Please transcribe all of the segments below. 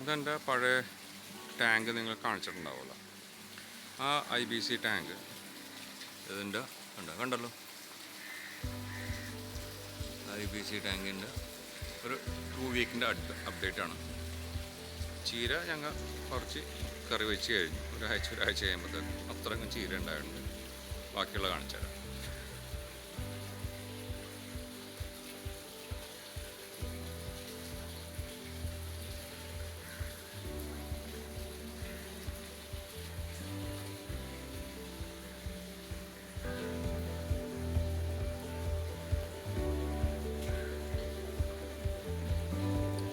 ഇതെൻ്റെ പഴയ ടാങ്ക് നിങ്ങൾ കാണിച്ചിട്ടുണ്ടാവുമല്ലോ. ആ IBC ടാങ്ക് ഇതിൻ്റെ കണ്ടല്ലോ. IBC ടാങ്കിൻ്റെ ഒരു 2 വീക്കിൻ്റെ അപ്ഡേറ്റാണ്. ചീര ഞങ്ങൾ കുറച്ച് കറി വെച്ച് കഴിഞ്ഞു. ഒരാഴ്ച കഴിയുമ്പോഴത്തേക്ക് അത്രയും ചീര ഉണ്ടായിട്ടുണ്ട്. ബാക്കിയുള്ള കാണിച്ചു തരാം.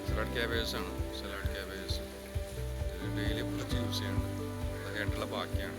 സലാഡ് ക്യാബേജാണ്. സലാഡ് ക്യാബേജ് ഇത് ഡെയിലി കുറച്ച് യൂസ് ചെയ്യുന്നുണ്ട്. അത് കഴിഞ്ഞിട്ടുള്ള ബാക്കിയാണ്.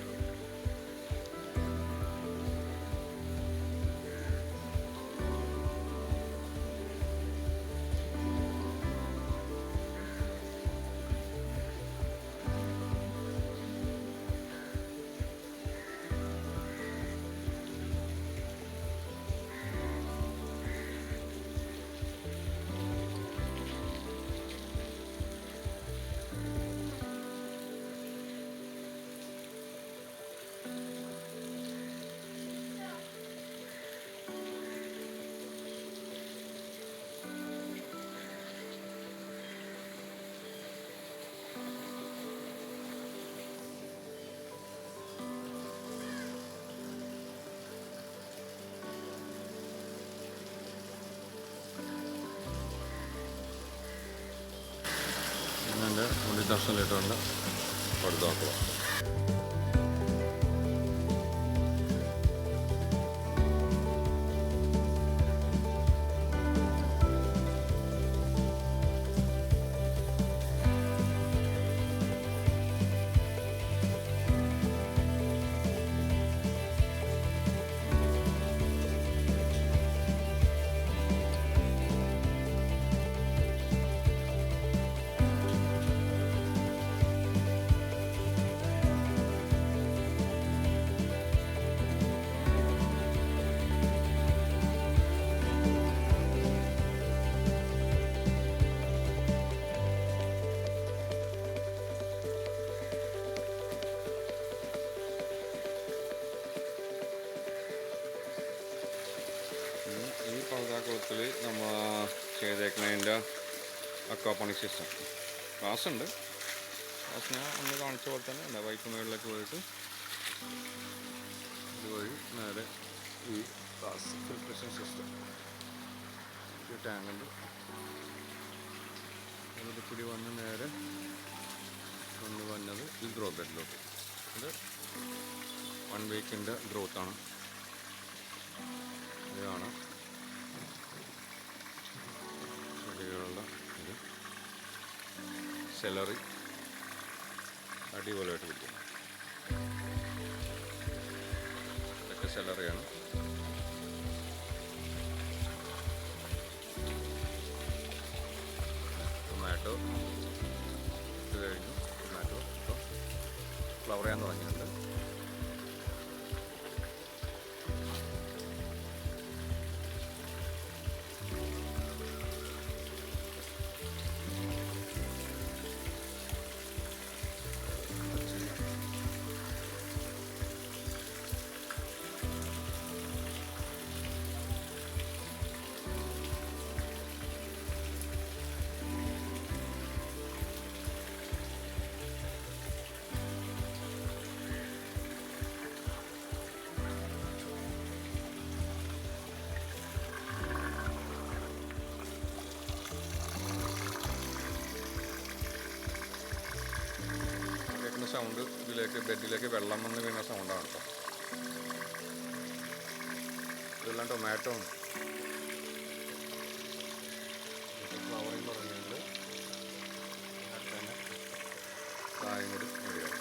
എൻ്റെ 20,000 ലിറ്ററിൻ്റെ പടുതാക്കുളം. ഈ പടുതാക്കുളത്തിൽ നമ്മൾ ചെയ്തേക്കുന്നതിൻ്റെ അക്വാപോണിക് സിസ്റ്റം ക്ലാസ് ഉണ്ട്. ക്ലാസ് ഞാൻ ഒന്ന് കാണിച്ച പോലെ തന്നെ ഉണ്ട്. പൈപ്പ് മുകളിലേക്ക് പോയിട്ട് ഇതുവഴി നേരെ ഈ ക്ലാസ് ഫിൽട്രേഷൻ സിസ്റ്റം ടാങ്കുണ്ട്. അതിൽ കൂടി വന്ന് നേരെ വന്നത് ഈ ഗ്രോ ബെഡിലോട്ട്. ഇത് 1 വീക്കിൻ്റെ ഗ്രോത്താണ്. ഇതാണ് ചെടികളുടെ ഇത്. സെലറി അടിപൊളിയായിട്ട് പിടിക്കുന്നു. ഇതൊക്കെ സെലറിയാണ്. ടൊമാറ്റോ ഇത് കഴിഞ്ഞു. ടൊമാറ്റോ ഇപ്പോൾ ഫ്ലവർ ചെയ്യാൻ തുടങ്ങിയിട്ടുണ്ട്. സൗണ്ട് ഇതിലേക്ക് ബെഡിലേക്ക് വെള്ളം വന്ന് വീണ സൗണ്ടാണ് കേട്ടോ. ഇതെല്ലാം ടൊമാറ്റോ ഫ്ലവറിങ് തുടങ്ങിയിട്ടുണ്ട്. തന്നെ കായും കൂടി മതിയാവും.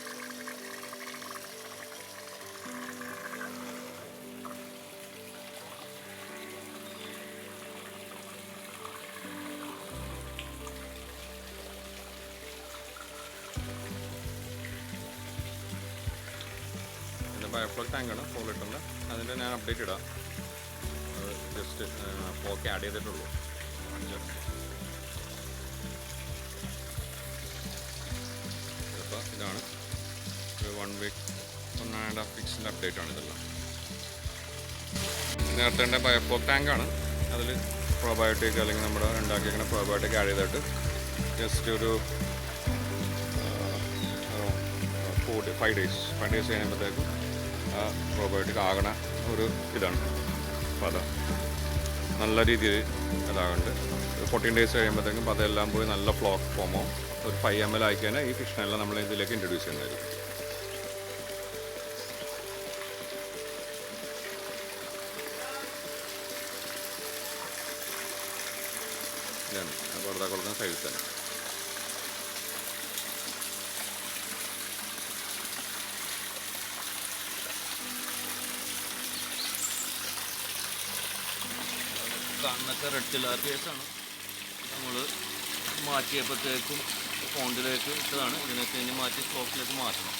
ബയോഫ്ലോക് ടാങ്കാണ് 4 ലിറ്ററിൻ്റെ. അതിൻ്റെ ഞാൻ അപ്ഡേറ്റ് ഇടാം. അത് ജസ്റ്റ് പോക്കെ ആഡ് ചെയ്തിട്ടുള്ളൂ. ഇതാണ് ഒരു 1.5 വീക്സിൻ്റെ അപ്ഡേറ്റ് ആണ് ഇതെല്ലാം. നേരത്തെ ബയോഫ്ലോക് ടാങ്കാണ്. അതിൽ പ്രോബയോട്ടിക് അല്ലെങ്കിൽ നമ്മുടെ ഉണ്ടാക്കിയിരിക്കുന്ന പ്രോബയോട്ടിക് ആഡ് ചെയ്തിട്ട് ജസ്റ്റ് ഒരു 5 ഡേയ്സ് കഴിയുമ്പോഴത്തേക്കും ആ പ്രോബയോട്ടിക് ആകണ ഒരു ഇതാണ്. അപ്പോൾ അത് നല്ല രീതിയിൽ ഇതാകുന്നുണ്ട്. 14 ഡേയ്സ് കഴിയുമ്പോഴത്തേക്കും അപ്പോൾ അതെല്ലാം പോയി നല്ല ഫ്ലോക്ക് ഫോമോ ഒരു 5 ml ആയിക്കഴിഞ്ഞാൽ ഈ ഫിഷിനെല്ലാം നമ്മൾ ഇതിലേക്ക് ഇൻട്രൊഡ്യൂസ് ചെയ്യുന്നതായിരിക്കും. ഇതാണ് പർദ്ദ കൊടുക്കുന്ന സൈഡിൽ തന്നെ. കണ്ണൊക്കെ റെഡ് ടിലാപ്പിയസാണ്. നമ്മൾ മാറ്റിയപ്പോഴത്തേക്കും ഫോണ്ടിലേക്ക് ഇട്ടതാണ്. ഇതിനൊക്കെ ഇനി മാറ്റി സ്റ്റോക്കിലേക്ക് മാറ്റണം.